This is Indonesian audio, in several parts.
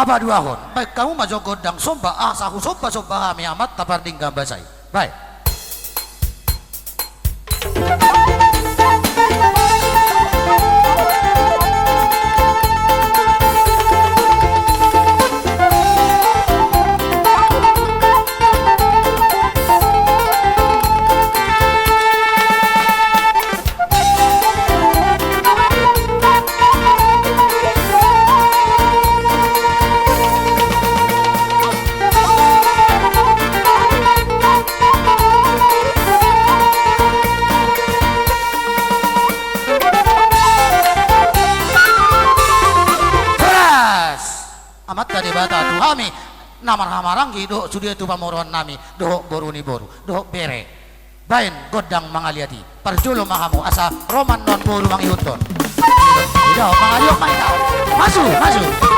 Napa dua hon? Baik kamu maju godang somba sahu somba kami amat taparding gambasai. Baik. Amat kade bata tu kami namar-hamarang gitu sudia tu pamoron nami dohok boruni boru dohok bere bain godang mangaliati perjulo mahamu asa roman non boru mangihutton tidak mangaliok maita masuk ya masuk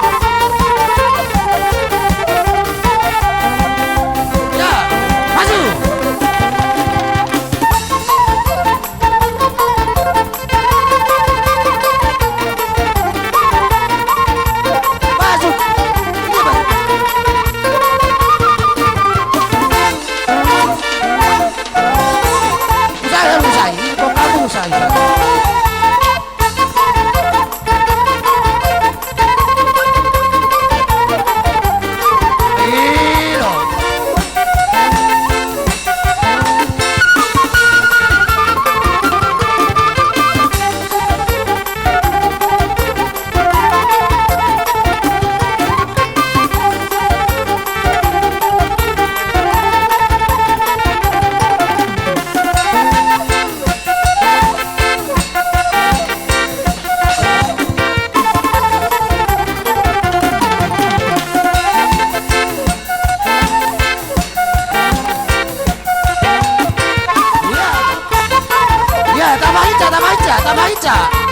tambah ica.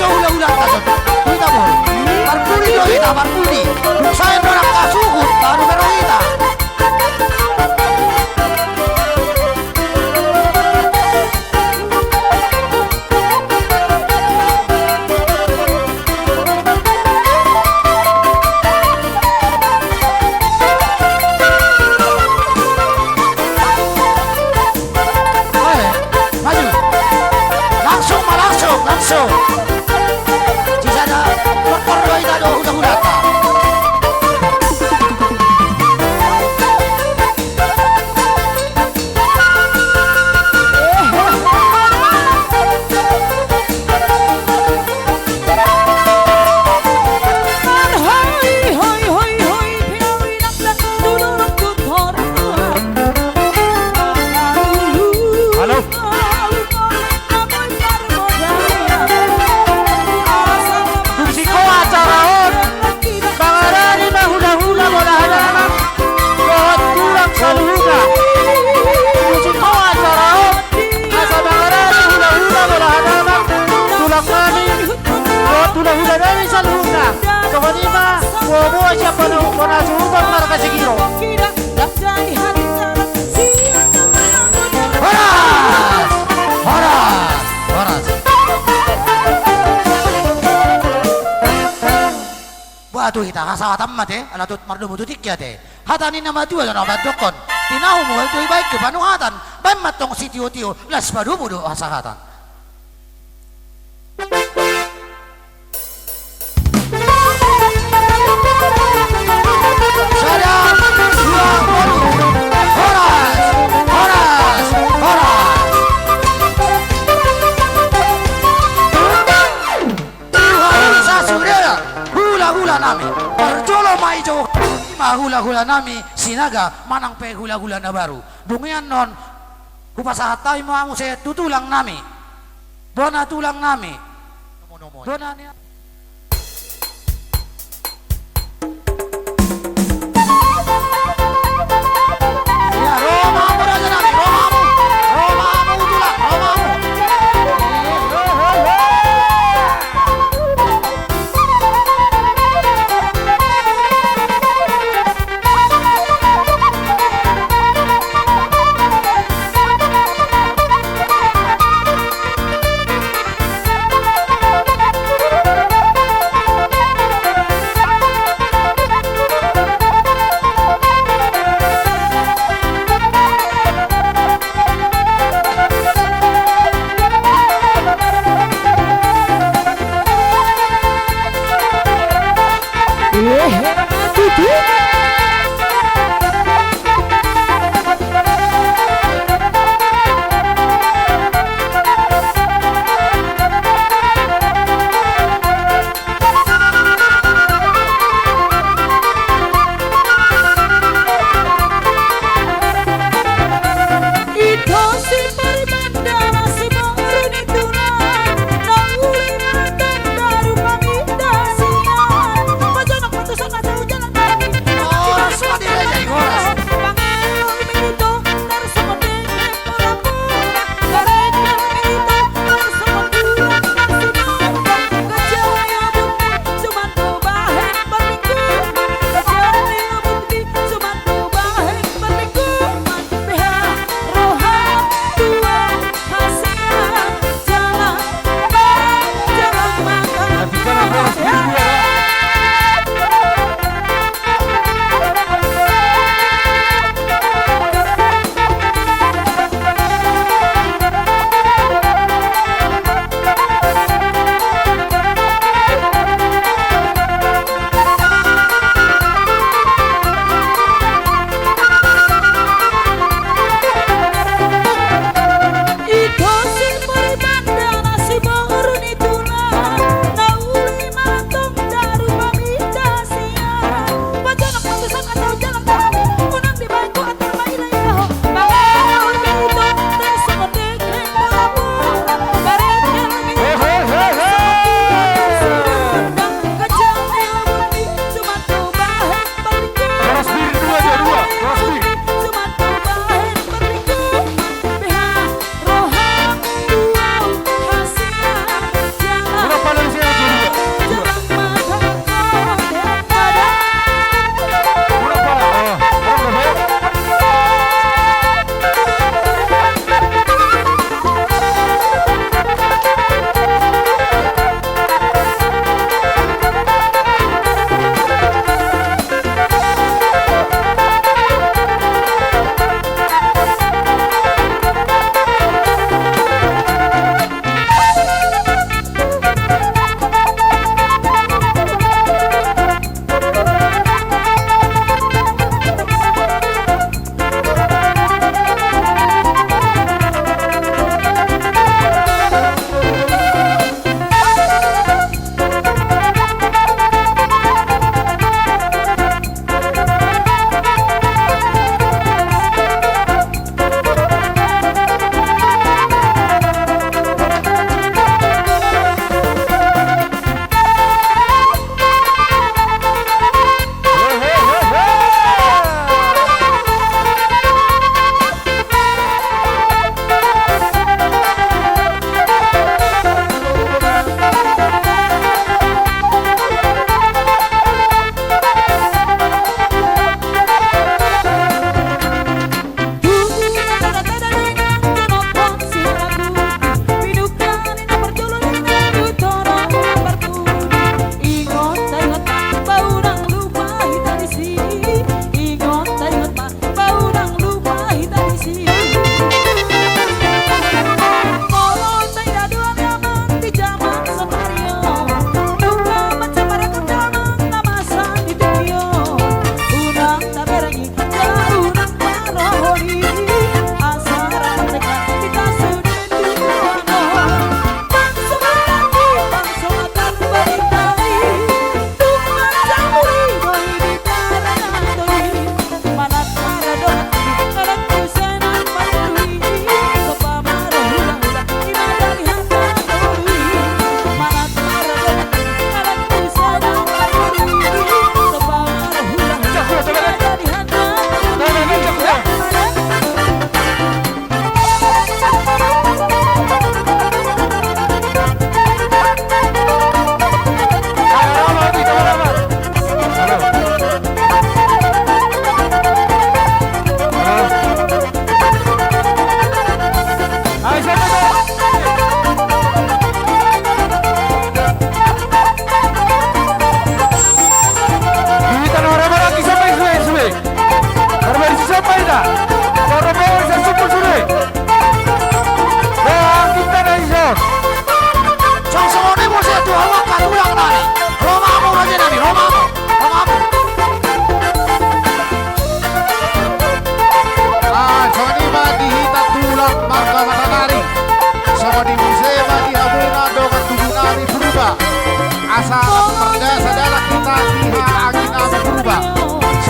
so ulah-ulah ta so. Kita bor. Parpuli do ita parpuli. Saya orang kasuhut baru beroita. Langsung jika ada motor doi tak ada udah tak Aduh kita kasah tamat anak tut mardu butuh tiga hatani nama dua dan obat dokon tinahu mu itu baik ke panuhatan baik matong si tio las padu budu hasahatan sadar dua baru horas Tuhan bisa surya hula nami perjolo maijo hula nami sinaga manang pe hula na baru bungian non kupasahatai mo se tutulang nami bona tulang nami bona niya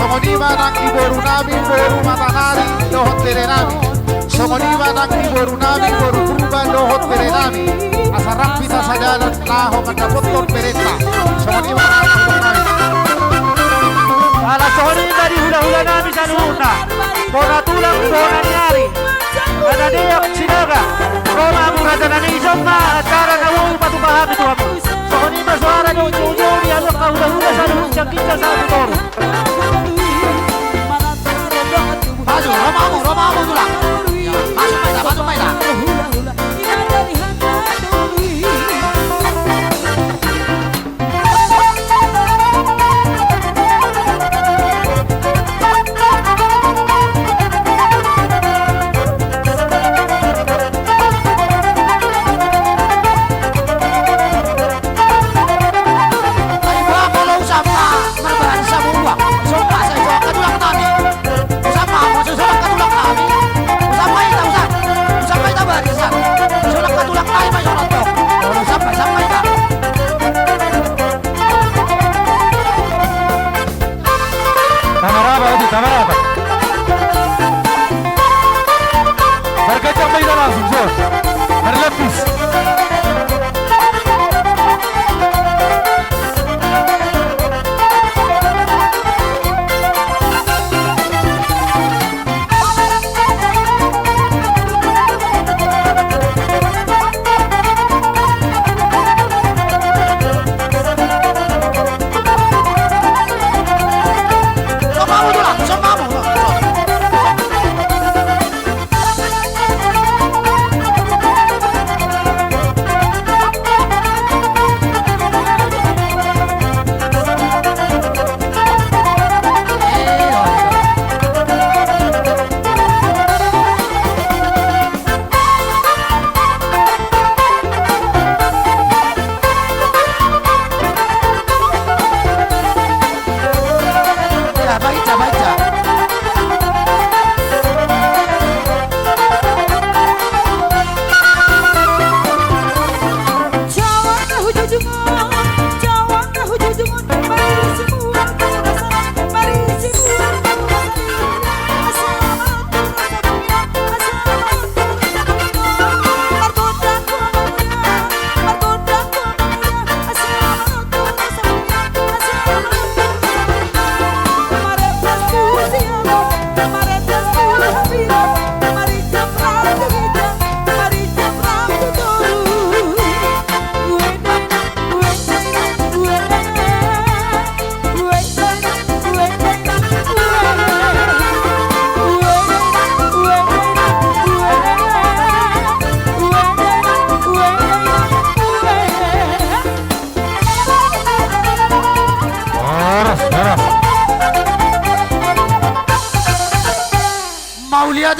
Songoniba nang iboru nami boru matanari dohot tere nami. Songoniba nang iboru nami boru berubah dohot tere nami. Asarap bisa saja dan laho mendapotor pereta. Songoniba nang iboru nami. Ala songoniba di hula-hula nami sanuna. Bona tulang bona nyari. Ada dia sinaga. Roma murada nani isoma acara nawu patu paham itu aku. Songoniba suara jojo di alok hula-hula sanuna kita satu tor. Maju, Romamu tulang. Ya, masuk maida. Kamera apa? Berkacang maida langsung, Zor. Berlepis.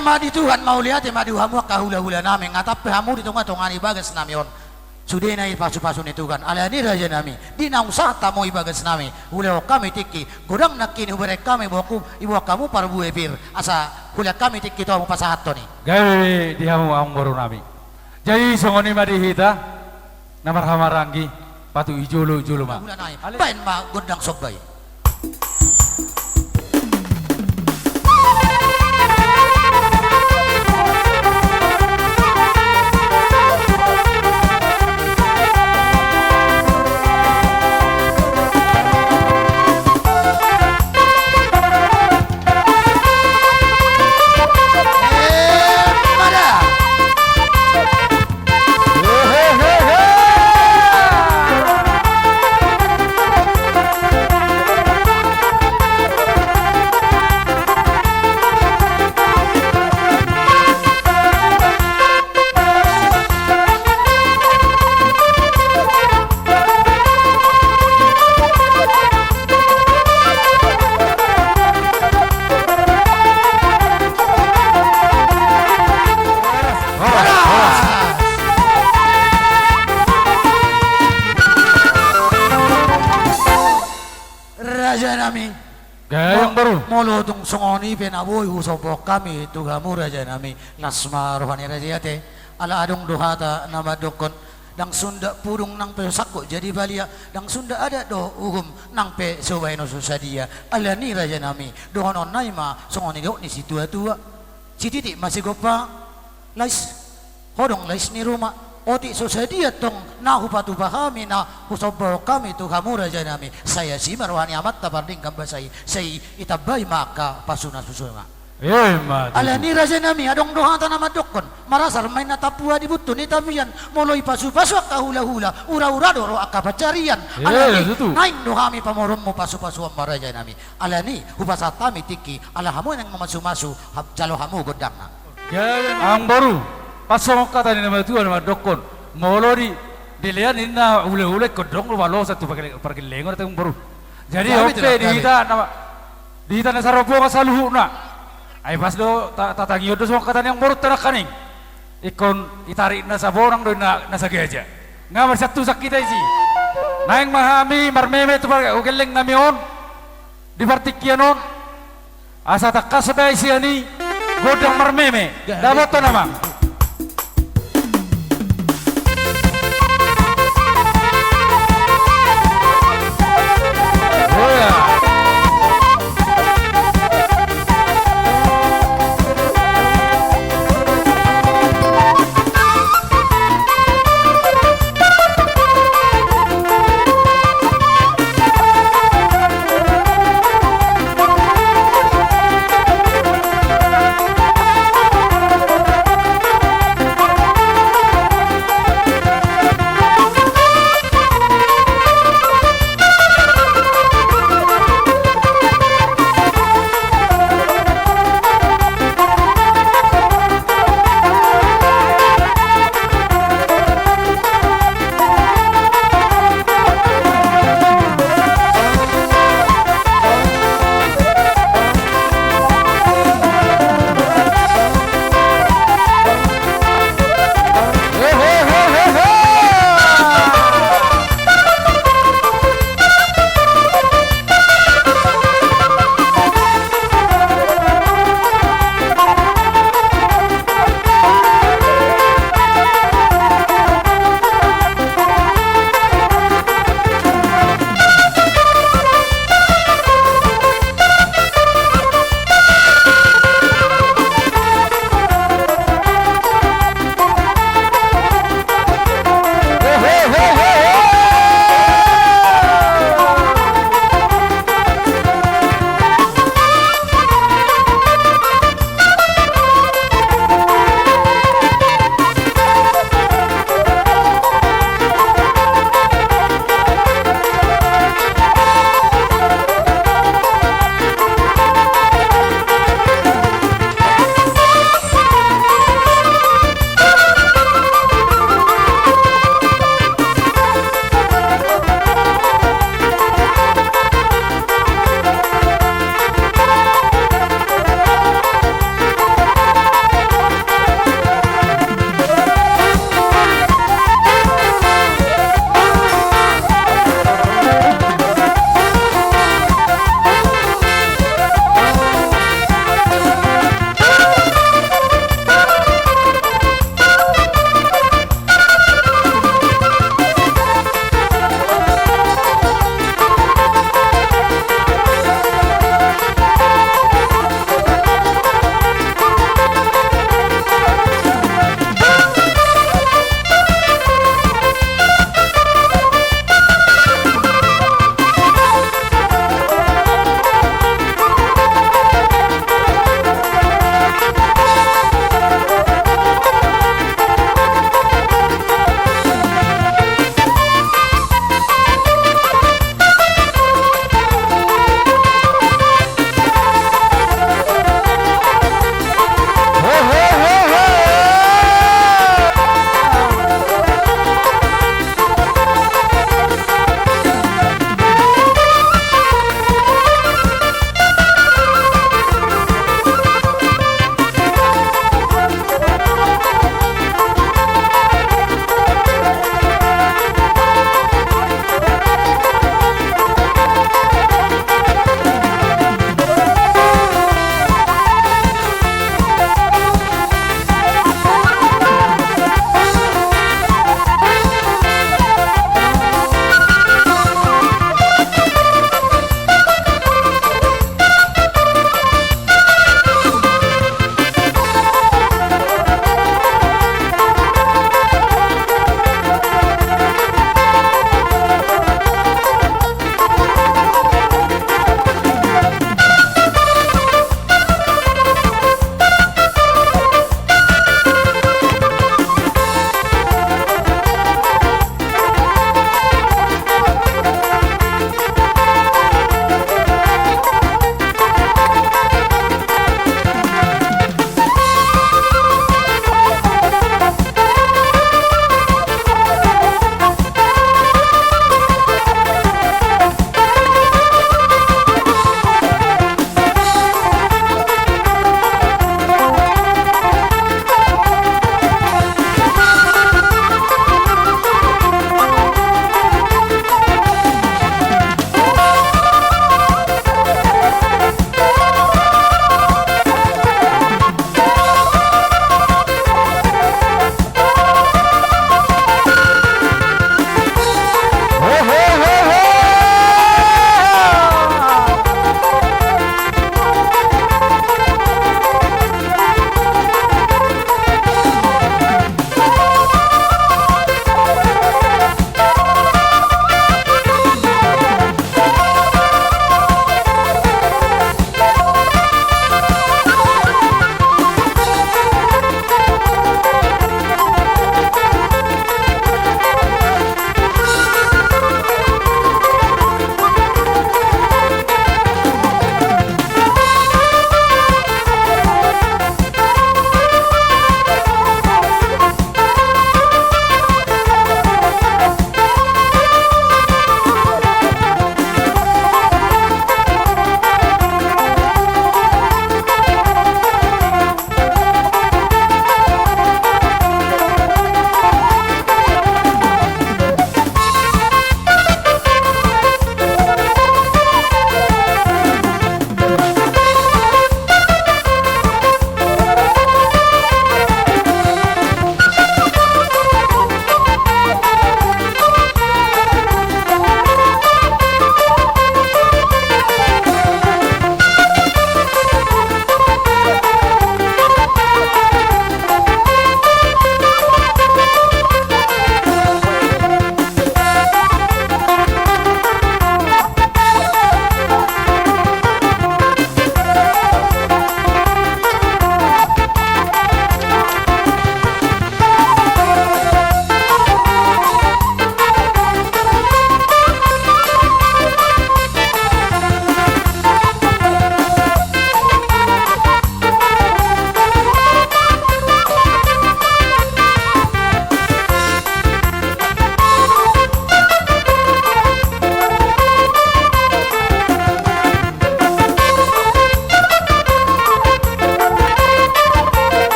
Madi Tuhan mau lihat madi hamu kahula-hula nami ngatap hamu di tengah-tengah ibagas namion sudah naik pasu-pasu itu kan alani raja nami di nausah tamu ibagas nami hula kami tiki godang nakini ubere kami bawaku ibu kamu parbu ebir asa hula kami tiki tu amu pasahat to ni gawe di hamu baru nami jadi songoni madi hita namar hamarangi patu ijulu mah bain ma godang sok bayi. Gayang baru. Molo tung songoni penaboy usopok kami tugamu raja nami lasma rohani raja te ala adong dohata nama dokon dang sunda purung nang pe sakko jadi balia dang sunda ada do uhum nang pe sobai no susadia alani raja nami do non naima songoni do ni si tua si titik masih gopa lais hodong lais ni rumah oti susadia tong nahu patu pahami na husobo kami tu kamu raja nami saya si marwani amat tabarding kambasai saya itabai maka pasuna susuma alani raja nami adong dohata nama dokon marasar main na tapua di butu ni tabian moloi pasu-pasu akka hula-hula ura-ura doro akka pacarian alani naing dohami pamorom mo pasu-pasu amma raja nami alani hupasatami tiki ala hamu yang memasu-masu jalo hamu godangna ang baru pasong kata ni nama tuan nama dokon molori dilihat inna ule-ule kodong lu malo satu pakai lengor teng baru jadi oke di kita nasaropo kasaluhu na ay pas do tatangyo do so kata yang baru terakaning ikon itarik na sa borang do na nasa geja nga marsatu sakita isi naing mahami marmeme tu pakai ugeleng namion di partikyanon asa takasabay siya ni godang marmeme dapat to namang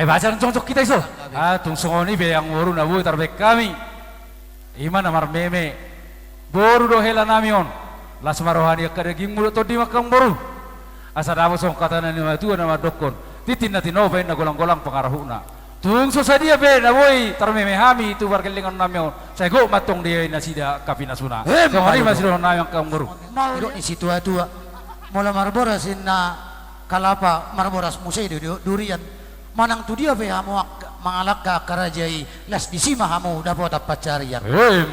Ay baca ng cocok kita iso. Tung songoni be yang boru na buhay tarbek kami. Iman amar meme. Boru do hela namion. Las marohani akadaging mulut to di makang boru. Asa damo song kata na ni matu na madokon. Titin natin no na golang-golang pangarahuna. Tung sadia be na boy tarmeme hami tu warkelingon namion. Saya go matong dia na sida kapinasuna. Songoni masih do namion kang boru. Iro ni situa-tua. Mula marboras na kalapa marboras musay durian. Manang tu dia be hamu mangalak ka karajai las disima hamu dapat pacarian.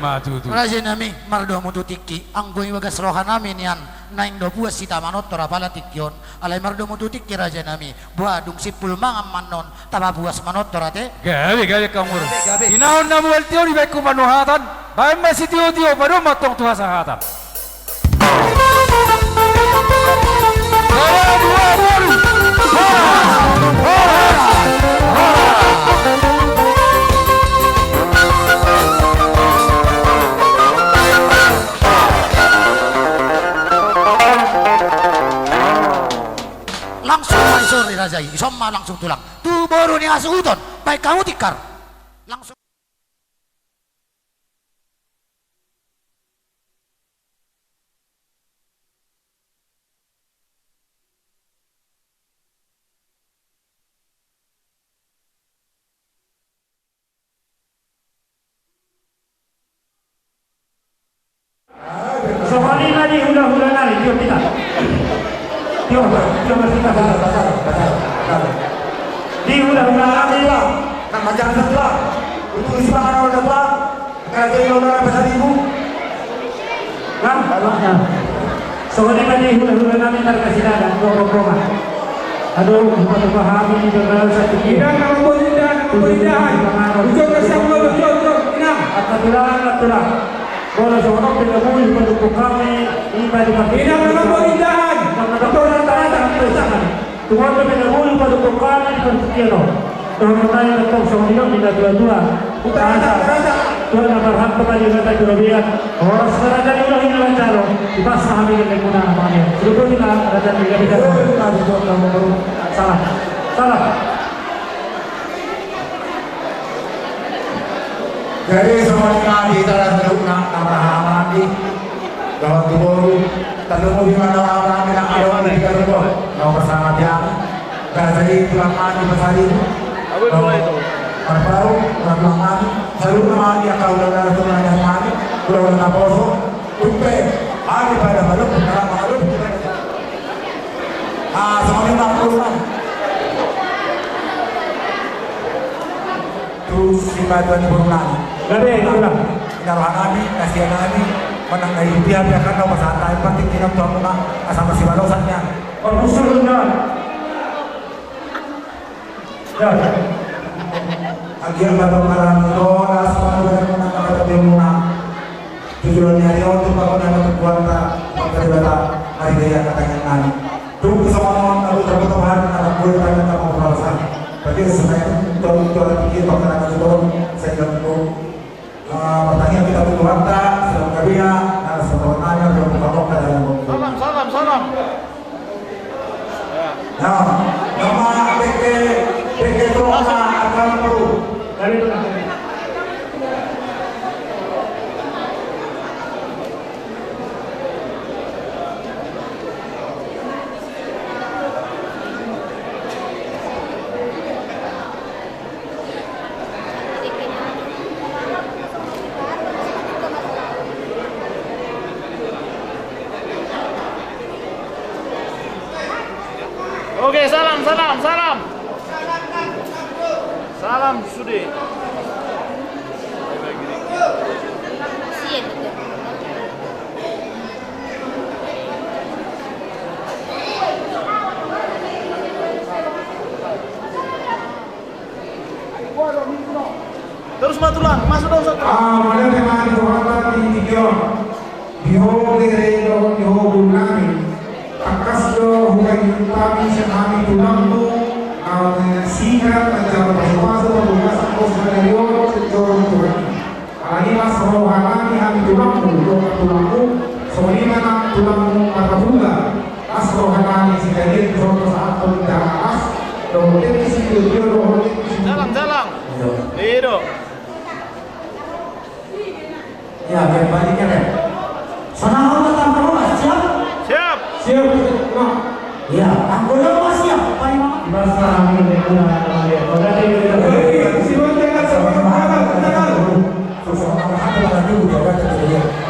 Matu tu. Raja nami mardo mutu tiki anggoy wagas rohan namin yan naing do puas sita manot torapala tikyon alay mardo mutu tiki raja nami buadung sipul mangam manon taba puas manot torate. Gabi kamur. Inaon na mo eltio ni baik kumanuhatan. Baik masih tio baru matong tuha sahatan. Dua baru. Langsung maisuri rajai somma langsung tulang tu baru ni asuhuton baik kamu tikar langsung. Sokoni mali hula-hula nari, tiup kita. Tiup kita di hula-hula nari lah. Nak macam setelah untuk isipan orang dapat akan jadi orang besar ibu. Kan? Sokoni mali hula-hula nari nari kasih dah koma. Aduh, kita pahami dengan satu kira. Nama perindahan. Ujian kasih betul. Inam. Aturan. Bola seorang pengemudi pendukung kami ibadah kami. Inam nama perindahan. Aturan tak tersakan. Tuhan pengemudi pendukung kami persekian. Tuhan kami tetap semuanya tidak dua-dua. Tuhan berhak kepada kita jurabian. Orang sekarang jadi ulah ini lancar. Kita sahami dengan guna namanya. Sebelum kita ada tiga bisa. Kamu baru salah. Jadi semuanya di dalam teruna nama di dalam tubuh terlalu di mana orang yang ada di dalam tubuh yang bersama dia dan jadi tulang mati besar itu. Baru tulang mati selalu nama dia kau dalam tulang yang mati pulau Naposo tupe hari pada malu dalam malu. Semuanya makluman. Terus simbatuan berulang. Gabe, ulang. Inaruhan kami, kasihan kami, menang dari pihak-pihak kan nomor satu, yang penting tinam tuan muka, sama si balosannya. Usul jalan. Jalan. Agian batok malam itu, semua benar menang kata timuna. Tujuan hari untuk bangun yang berbuat tak, maka dibata hari daya katanya kami. Tunggu sama orang aku terbutuhan, anak gue tanya tak mau balasan. Tapi sebenarnya tuan pikir bakalan itu, saya gabung. Pertanyaan kita butuh harta, sedang kabia, sebenarnya belum buka dalam waktu. Salam. Nah, nama PK Troma akan perlu. Dari itu. Oke, salam. Salam Sudi. Terus matulang, masuk dong satu. Mana dengan Tuhan di Tikion, diho Leredo, diho Bunami, akas do hukai kami sekami tulang tu, sehingga menjadi bahasa pembuka sakos Leredo sejauh Tuhan. Alani mas rohani kami tulang tu, semuanya tulang mata bunga, as rohani sekali contoh saat pun dah as, do Jalang. Lido. Ya, kembali ke rem. Sana tetap rumah siap? Siap. Siap. Ya, anggota rumah siap. Pak Imam.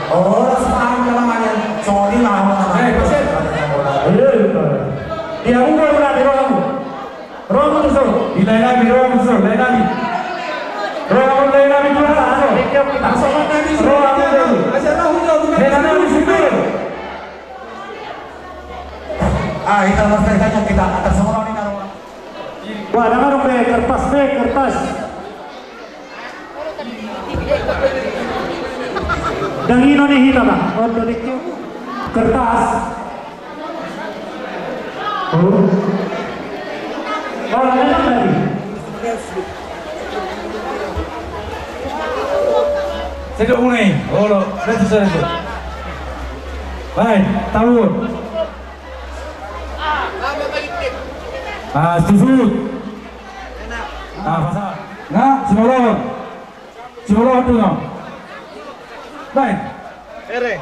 Oh, sekarang namanya sorry lah. Dia unggul berarti roh. Roh musuh. Ilahi roh musuh. Ilahi. Roh ilahi Tuhan. Langsung nanti roh aku. Ilahi sipir. Ah, kita selesainya kita atas semua ini karo. Wah, dengar kertas. Dangino nih hita bang. Oh, dikit. Kertas. Oh, ada yang lagi. Saya mulai. Oh, itu saya. Baik, tahun. Susut. Pasal. Nah, Simolon tu no. Baik. Ere.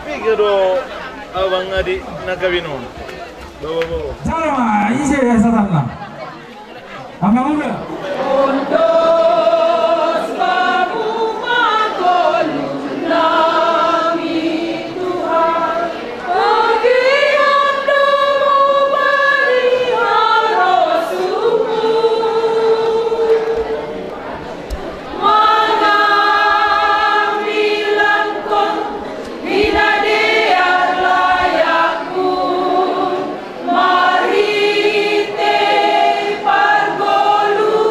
Figaro abang adi nagawino. Bawa. Sama, isi ya satana. Apa udah? Marite pargolu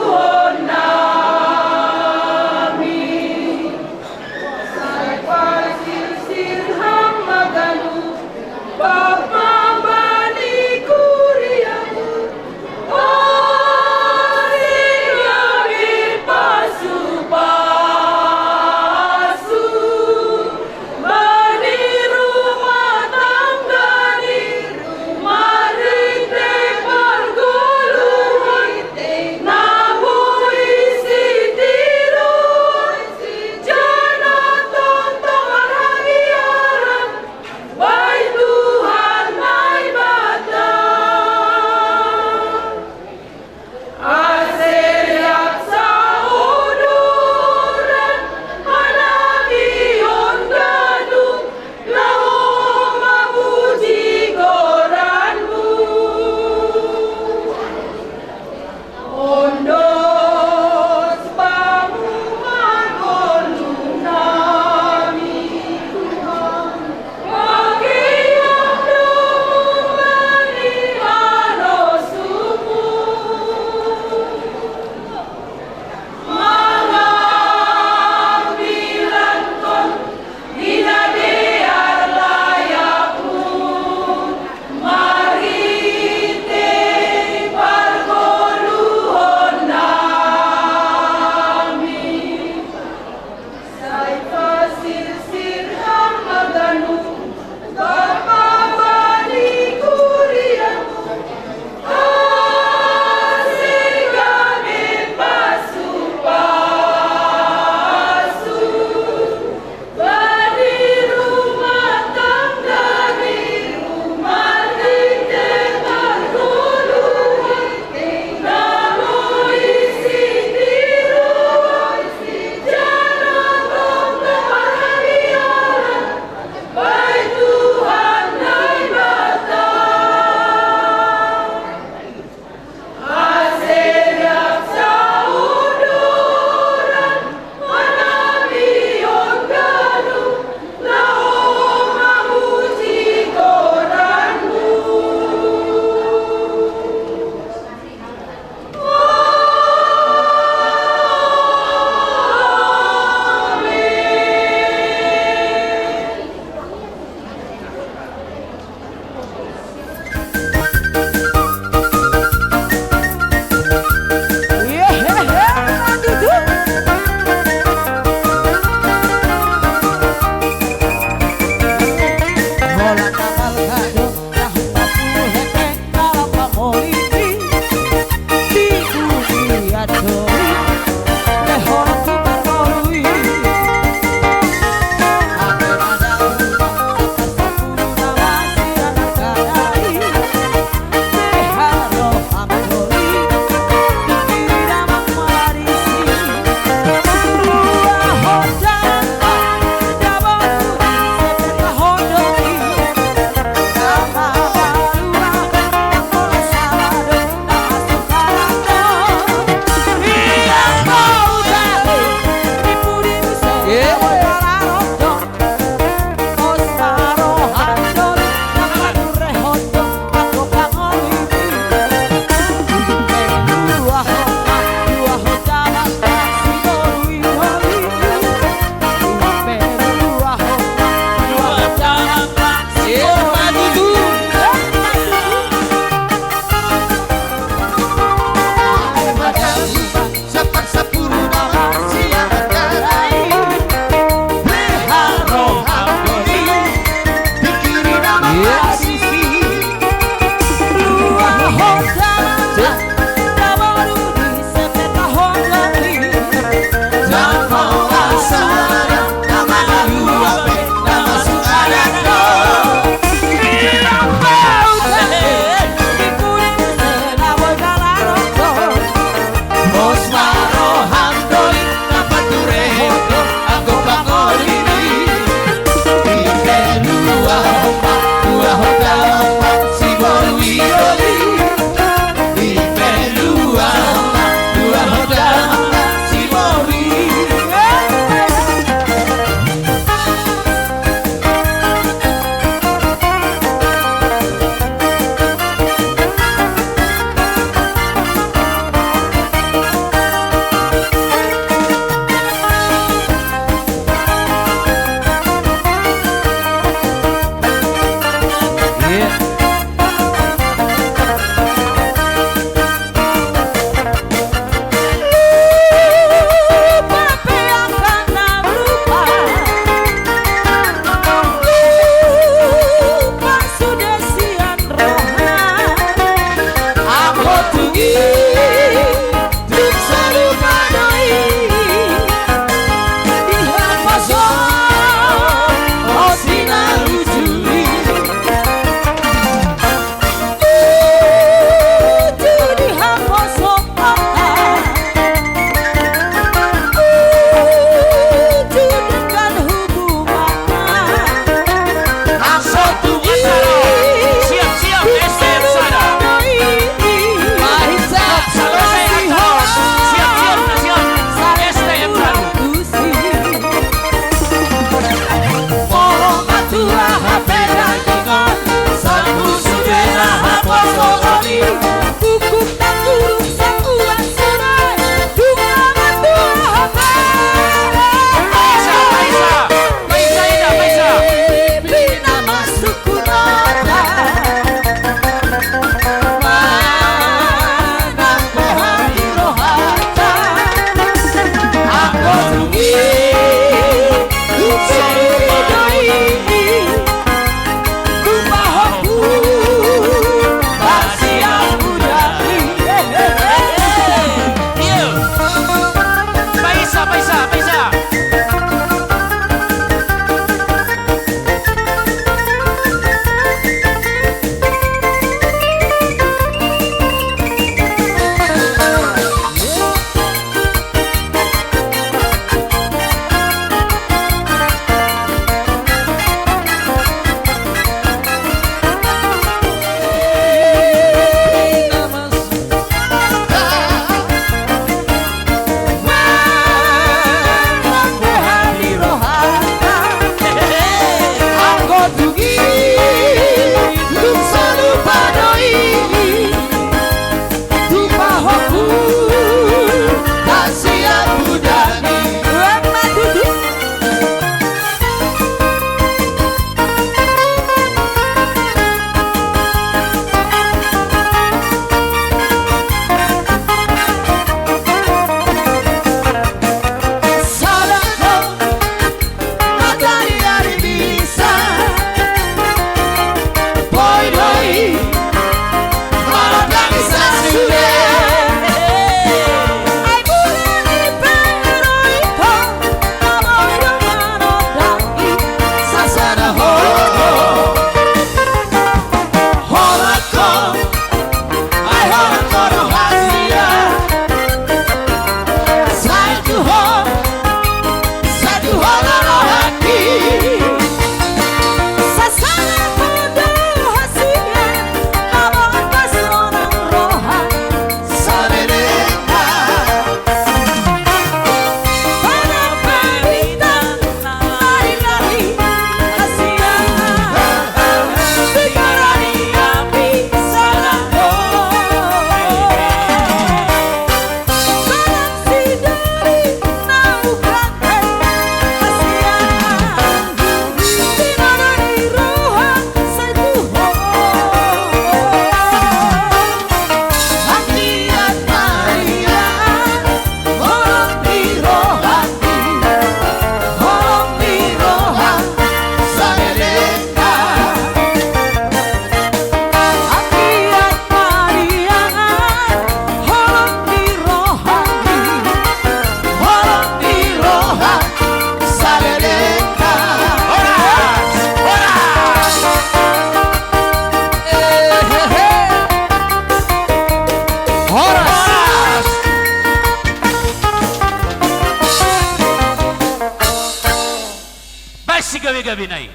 gabi-gabi nai.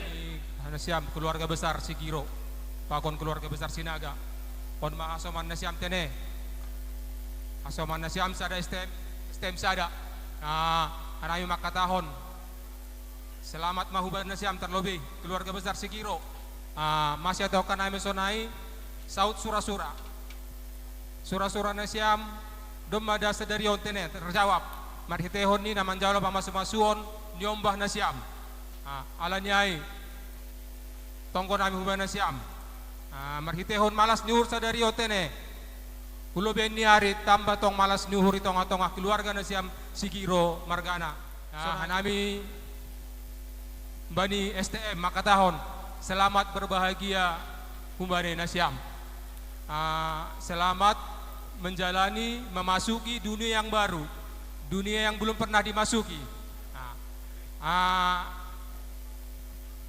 Siam keluarga besar Sikiro, pakon keluarga besar Sinaga, kon ma asoman na siam tene, asoman na siam sada stem sada, anayu makatahon, selamat mahuban na siam terlebih keluarga besar Sikiro, masih atau kan ayam sonai, saut sura-sura na siam, domada sedarion tene terjawab, marhitehon ni naman jawab pamasumasuon, nyombah na siam, alanyai. Tongko nami hubana siam, marhitehon malas nyuhur sadari otene, kulo ben ni hari tambah tong malas nyuhur itong keluarga na siam Sikiro Margana, hanami bani STM makatahon, selamat berbahagia humbane na siam, selamat menjalani, memasuki dunia yang baru, dunia yang belum pernah dimasuki.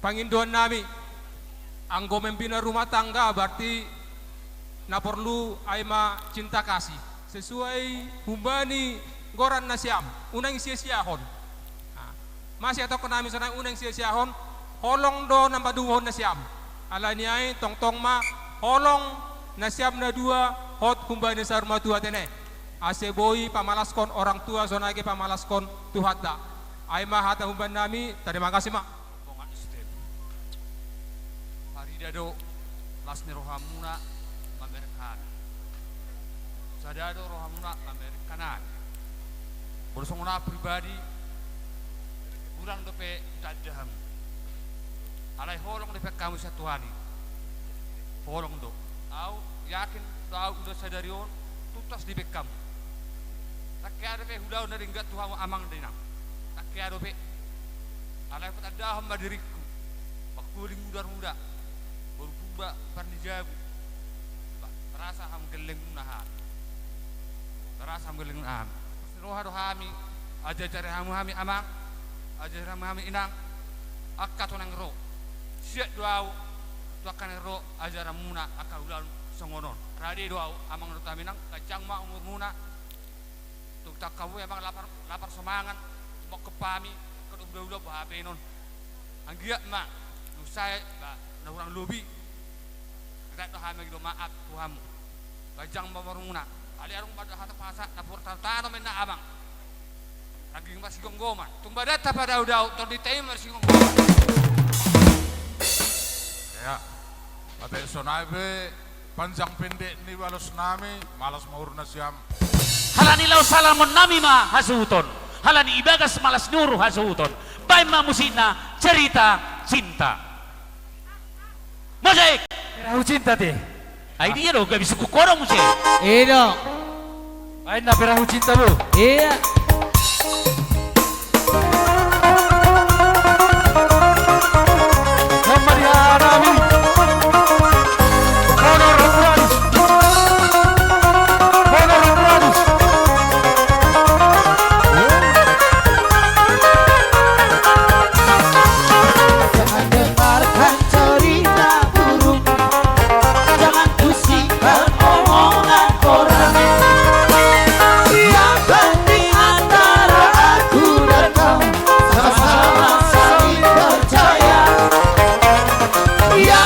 Pangindoan nami, anggo membina rumah tangga berarti na perlu aima cinta kasih. Sesuai humbani goran nasiam, unang sia-siahon. Masih atau kenami sana unang sia-siahon, holong do nambah duhon nasiam. Ala niai tong-tong ma holong nasiam na dua hot humbani sarma tua tene. Ase boy pamalaskon orang tua sonage pamalaskon tuhata. Aima hata humban nami, terima kasih mak. Bongan istem. Haridado lasni rohamuna mamerkan. Sadado rohamuna mamerkanan. Bersongona pribadi kurang dope dadaham. Alai holong dope kamu satuani. Holong do. Au yakin tahu udah sadarion tutas di bekam. Tak ada be hulau dari enggak Tuhan amang dinang. Kaya dobe, alai pun ada hamba diriku, pakuling muda, berubah parnijabu, terasa ham geleng nahan, terasa ham geleng nahan. Roha rohami, aja cari hami amang, aja cari hami inang, akak tunang ro, siap doau, tuakan ro aja ramuna akak ulan songonon. Radi doau amang rutaminang, kacang ma umur muna, tuk tak kamu emang lapar semangan. Mau kepami kedua-dua bahabe non anggiak mak saya na orang lobi kita doa hame gitu maaf Tuhan bajang bawarungna ali arung pada hata pasa na portantano men na abang lagi masih gonggoman tumba data pada udau tor di timer masih gonggoman Ya, ate sonabe panjang pendek ni balos nami malas maur nasiam. Halani lau salamun nami ma hasuton. Halani ibagas malas nuru hasuton. Baik ma musina cerita cinta. Musik. Perahu cinta teh. Ay dia lo gak bisa kukorong musik. Iya. Ain na perahu cinta bu. Iya. Muhammad ya Nabi. Honor Ramadus. Honor Ramadus. Jangan dengarkan cerita burung, jangan pusingkan omongan orang. Yang penting antara aku dan kau sama-sama saling percaya. Yang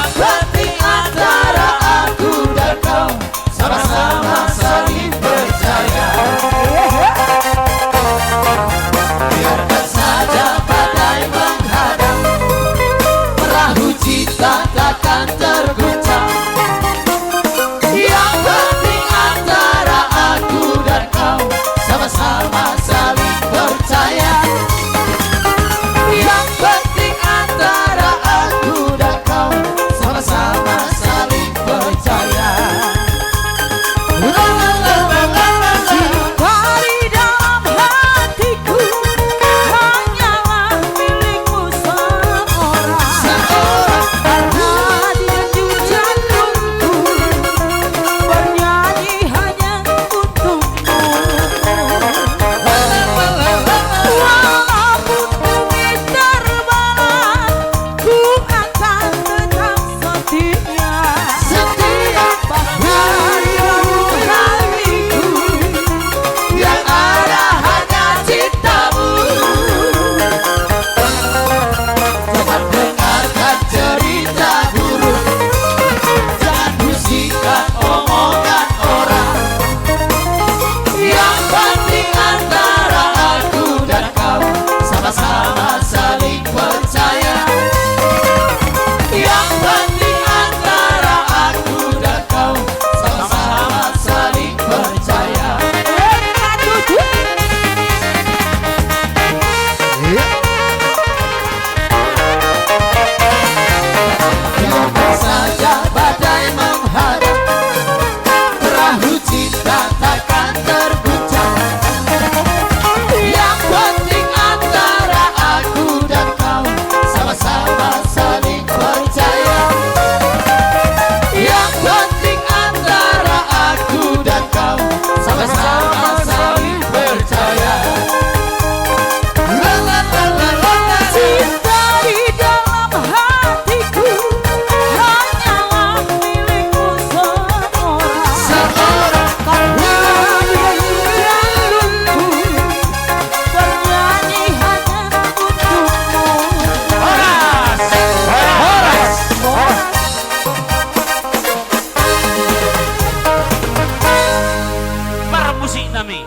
nami.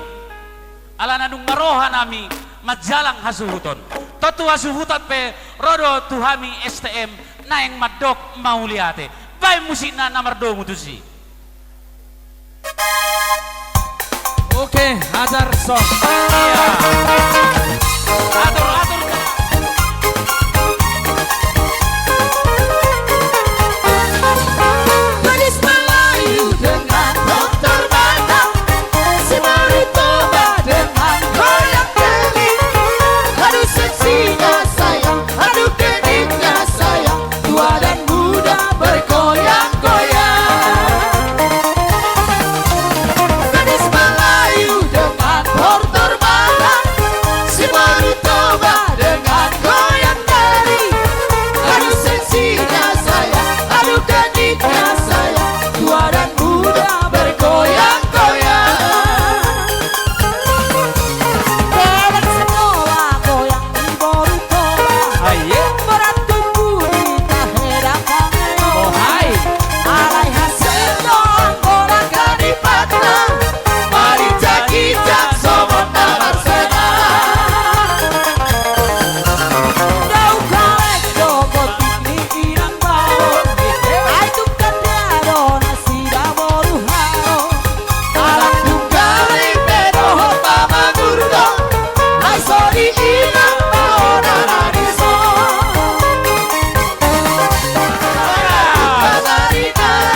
Ala nanung maroha nami majalang hasuhuton. Totu hasuhuton pe rodo tuhami STM naeng madok mauliate. Bay musina nomor 2 mutusi. Oke, hajar song. Iya. Atur. Gadis Melayu dengan dokter Batak, si Maritoba dengan goyang keli. Aduh seksinya sayang, aduh genitnya sayang, tua dan muda bergoyang-goyang. Gadis Melayu dengan dokter Batak, si Maritoba dengan goyang keli. Aduh seksinya sayang, aduh genitnya sayang, tua dan muda bergoyang-goyang. Bebek senola goyang di Borutoba, berat tubuh di tahera kangeo. Alai hasil doang bola kadipatna, mari cakicak somon namar senang. Kau kalek dogot pikni irang bau, ay tukang diado nasi daboru hao. Alang tunggali pedoho pamagurdo, ay sori inang maona nariso. Nari-nari,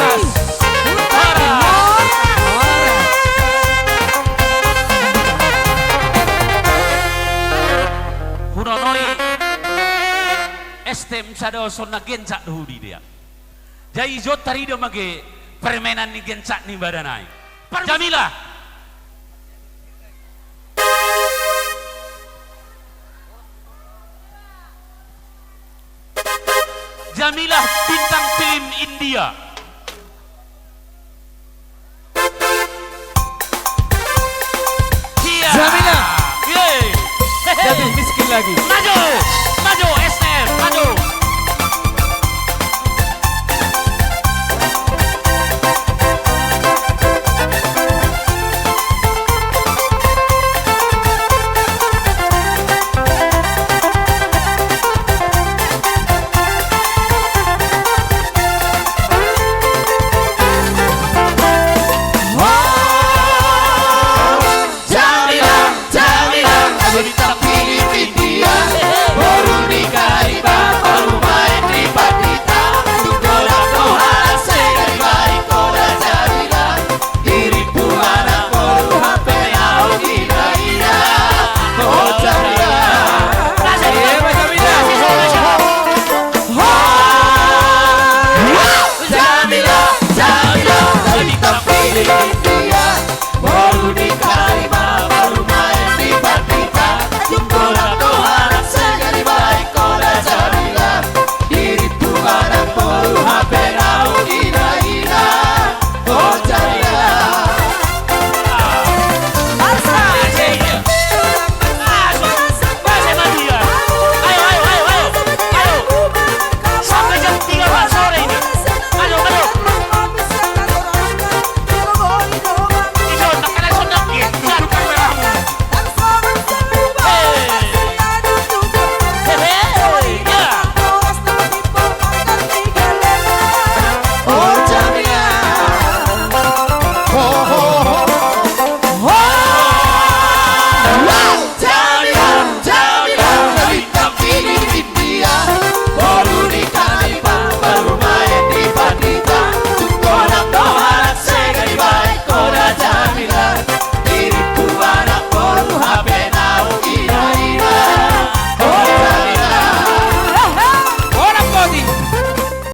Hunonoi STM sado sonna gencak duhudi dia. Jai jot tarido mage permainan ni gencak ni badanai. Jamila. Jamilah bintang film India. Iya. Jamilah. Yeay. Jadi miskin lagi.